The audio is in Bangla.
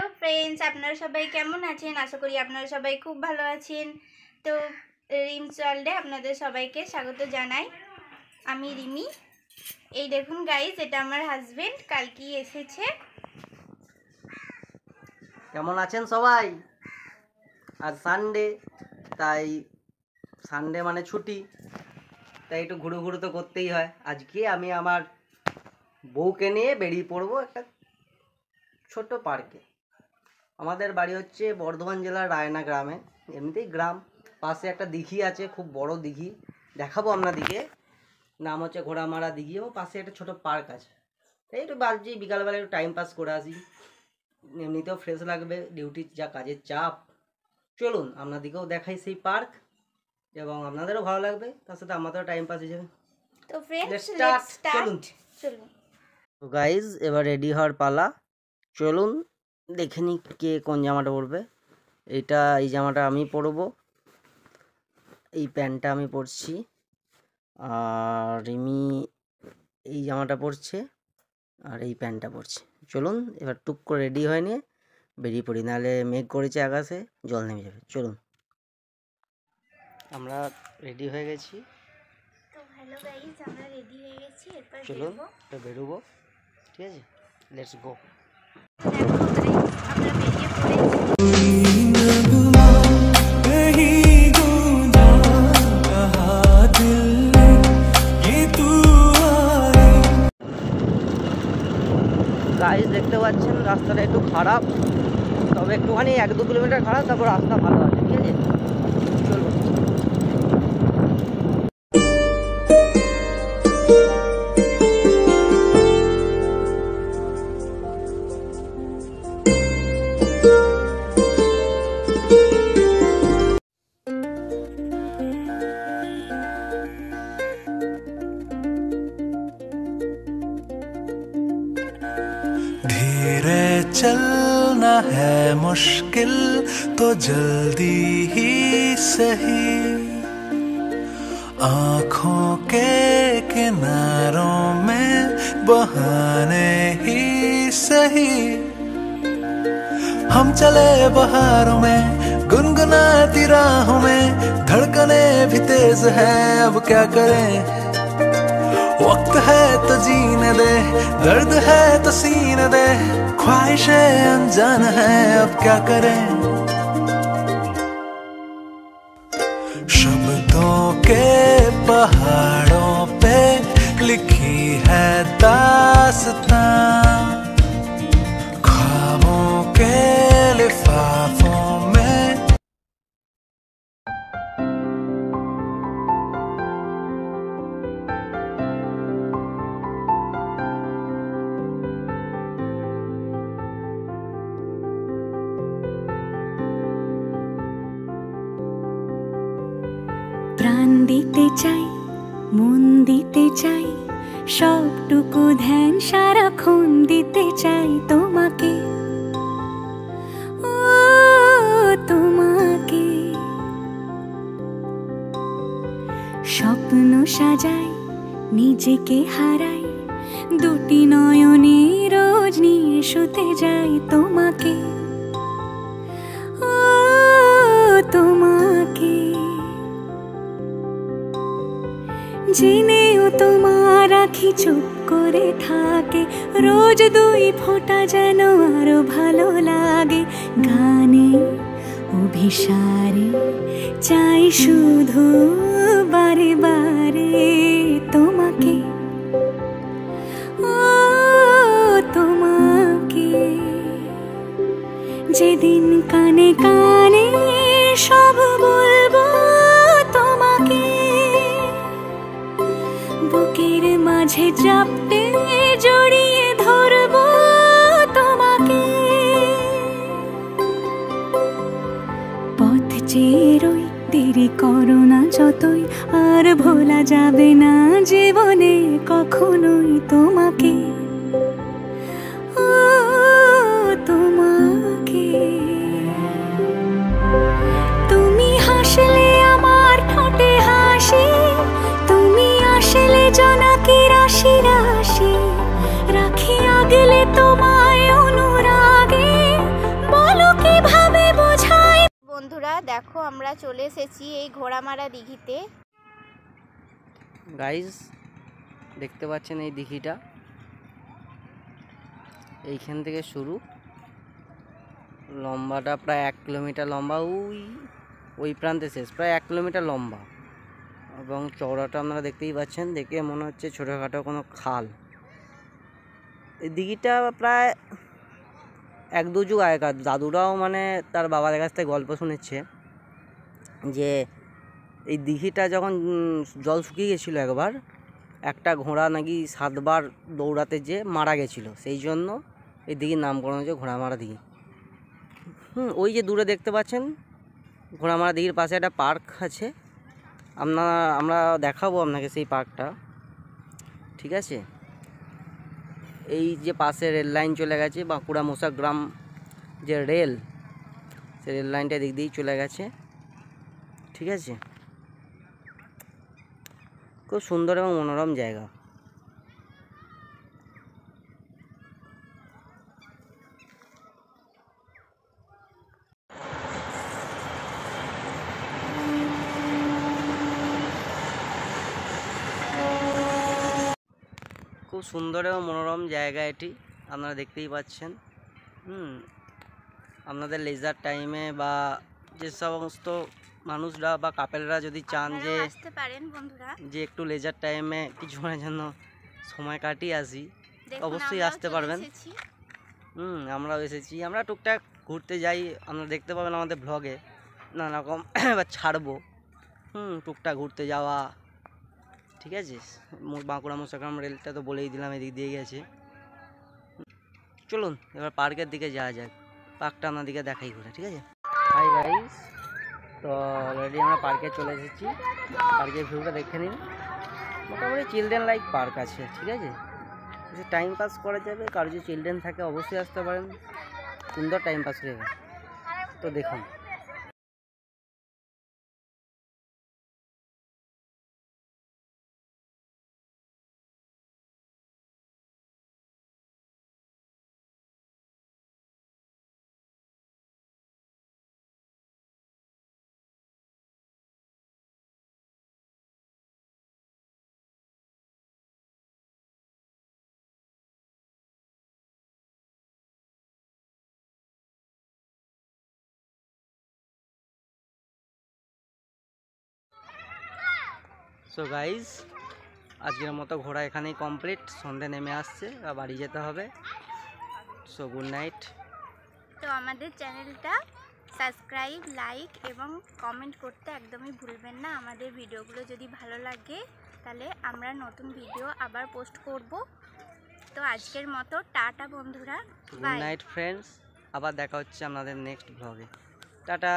হ্যালো ফ্রেন্ডস, আপনারা সবাই কেমন আছেন? আশা করি আপনারা সবাই খুব ভালো আছেন। তো রিমস ওয়ার্ল্ডে আপনাদের সবাইকে স্বাগত জানাই। আমি রিমি। এই দেখুন গাইস, এটা আমার হাজবেন্ড, কালকেই এসেছে। কেমন আছেন সবাই? আজ সানডে, তাই সানডে মানে ছুটি, তাই একটু ঘুরু তো করতেই হয়। আজকে আমি আমার বউকে নিয়ে বেরিয়ে পড়বো একটা ছোট পার্কে। আমাদের বাড়ি হচ্ছে বর্ধমান জেলার রায়না গ্রামে। এমনিতেই গ্রাম, পাশে একটা দিঘি আছে, খুব বড় দিঘি, দেখাবো আপনাদিকে। নাম হচ্ছে ঘোড়ামারা দিঘি, এবং পাশে একটা ছোট পার্ক আছে। তাই একটু ভাবছি বিকালবেলা একটু টাইম পাস করে আসি, এমনিতেও ফ্রেশ লাগবে, ডিউটির যা কাজের চাপ। চলুন আপনাদিকেও দেখাই সেই পার্ক, এবং আপনাদেরও ভালো লাগবে, তার সাথে আমাদেরও টাইম পাস হয়ে যাবে। তো ফ্রেন্ডস লেটস স্টার্ট। চলুন। তো গাইজ, এবার রেডি হওয়ার পালা। চলুন দেখে নিই কে কোন জামাটা পরবে। এই জামাটা আমি পরবো, এই প্যান্টটা আমি পরছি, আর রিমি এই জামাটা পরছে, আর এই প্যান্টটা পরছে। চলুন এবার টুক করে রেডি হয়ে নিয়ে বেরিয়ে পড়ি, নাহলে মেঘ করেছে আকাশে, জল নেমে যাবে। চলুন, আমরা রেডি হয়ে গেছি। তো হ্যালো গাইস, আমরা রেডি হয়ে গেছি, এরপর চলুন তো বেরোবো, ঠিক আছে? Let's go. দেখো গাইস, আমরা বেরিয়ে পড়েছি। গাইস দেখতে পাচ্ছেন রাস্তাটা একটু খারাপ, তবে একটুখানি 1-2 কিলোমিটার খারাপ, তারপর রাস্তা ভালো আছে, ঠিক আছে? চলুন। धीरे चलना है मुश्किल तो जल्दी ही सही, आँखों के किनारों में बहाने ही सही। हम चले बहारों में गुनगुनाती राहों में, धड़कने भी तेज है, अब क्या करें? वक्त है तो जीने दे, दर्द है तो सीने दे, ख्वाहिशें अनजान है, अब क्या करें? शब्दों के पहाड़ों पे लिखी है दास्तां, ख्वाबों के लिफाफों में। প্রাণ দিতে চাই, মন দিতে চাই, সবটুকু ধ্যান সারাক্ষণ দিতে চাই তোমাকে, ও তোমাকে। স্বপ্ন সাজাই, নিজেকে হারাই, দুটি নয়নে রোজ নিয়ে শুতে যাই তোমাকে, ও তোমাকে। জেনেও তোমার আখি চুপ করে থাকে, রোজ 2 ফোঁটা যেন আরো ভালো লাগে। গানে অভিসারে চাই শুধু বারে বারে তোমাকে, ও তোমাকে। যেদিন কানে কানে সব বলবো তোমাকে, বুকের মাঝে চাপটে জড়িয়ে ধরবো তোমাকে। পথ চেয়ে রই, দেরি করো না যতই, আর ভোলা যাবে না জীবনে কখনোই তোমাকে, ও তোমাকে। তুমি হাসলে আমার ঠোঁটে হাসি, তুমি আসলে জোনাকি রাশি রাশি, রাখি আগলে তোমায় অনুরাগে, আমরা চলে এসেছি এই ঘোড়ামারা দিঘিতে। গাইজ দেখতে পাচ্ছেন এই দিঘিটা, এইখান থেকে শুরু, লম্বাটা প্রায় 1 কিলোমিটার লম্বা, ওই প্রান্তে শেষ, প্রায় 1 কিলোমিটার লম্বা। এবং চওড়াটা আপনারা দেখতেই পাচ্ছেন, দেখে মনে হচ্ছে ছোটোখাটো কোনো খাল। এই দিঘিটা প্রায় 1-2 যুগ আগেকার, দাদুরাও মানে তার বাবার কাছ থেকে গল্প শুনেছে যে এই দিঘিটা যখন জল শুকিয়ে গেছিলো একবার, একটা ঘোড়া নাকি 7 বার দৌড়াতে যে মারা গেছিলো, সেই জন্য এই দিঘির নামকরণ হয়েছে ঘোড়ামারা দিঘি। ওই যে দূরে দেখতে পাচ্ছেন ঘোড়ামারা দিঘির পাশে একটা পার্ক আছে, আমরা দেখাবো আপনাকে সেই পার্কটা, ঠিক আছে। এই যে পাশে রেল লাইন চলে গেছে, বাঁকুড়া মোসাগ্রাম যে রেল, সেই রেল লাইনটা দিক দিয়েই চলে গেছে, ঠিক আছে। খুব সুন্দর এবং মনোরম জায়গা। খুব সুন্দর এবং মনোরম জায়গা এটি, আপনারা দেখতেই পাচ্ছেন। আপনাদের লেজার টাইমে বা যে সমস্ত মানুষরা বা কাপেলরা যদি চান যে আসতে পারেন বন্ধুরা, যে একটু লেজার টাইমে কিছুক্ষণের জন্য সময় কাটিয়ে আসি, দেখুন অবশ্যই আমরাও আসতে চলে পারবেন। এসেছি। আমরাও এসেছি, আমরা টুকটাক ঘুরতে যাই, আপনারা দেখতে পাবেন আমাদের ব্লগে নানা রকম এবার ছাড়বো। টুকটাক ঘুরতে যাওয়া, ঠিক আছে। বাঁকুড়া মোসাগ্রাম রেলটা তো বলেই দিলাম, এদিক দিয়ে গেছে। চলুন এবার পার্কের দিকে যাওয়া যাক, পার্কটা আপনাদেরকে দেখাই ঘুরে, ঠিক আছে। হাই গাইস, তো অলরেডি আমরা পার্কে চলে এসেছি। পার্কের ভিউটা দেখে নিন, মোটামুটি চিলড্রেন লাইক পার্ক আছে, ঠিক আছে। টাইম পাস করা যাবে, কারো যদি চিলড্রেন থাকে অবশ্যই আসতে পারেন, সুন্দর টাইম পাস হয়ে যাবে। তো দেখুন, সো গাইজ আজকের মতো ঘোরা এখানেই কমপ্লিট, সন্ধে নেমে আসছে আর বাড়ি যেতে হবে। So good night. তো আমাদের চ্যানেলটা সাবস্ক্রাইব, লাইক এবং কমেন্ট করতে একদমই ভুলবেন না। আমাদের ভিডিওগুলো যদি ভালো লাগে তাহলে আমরা নতুন ভিডিও আবার পোস্ট করব। তো আজকের মতো টাটা বন্ধুরা, গুড বাই। নাইট ফ্রেন্ডস, আবার দেখা হচ্ছে আপনাদের নেক্সট ব্লগে। টাটা।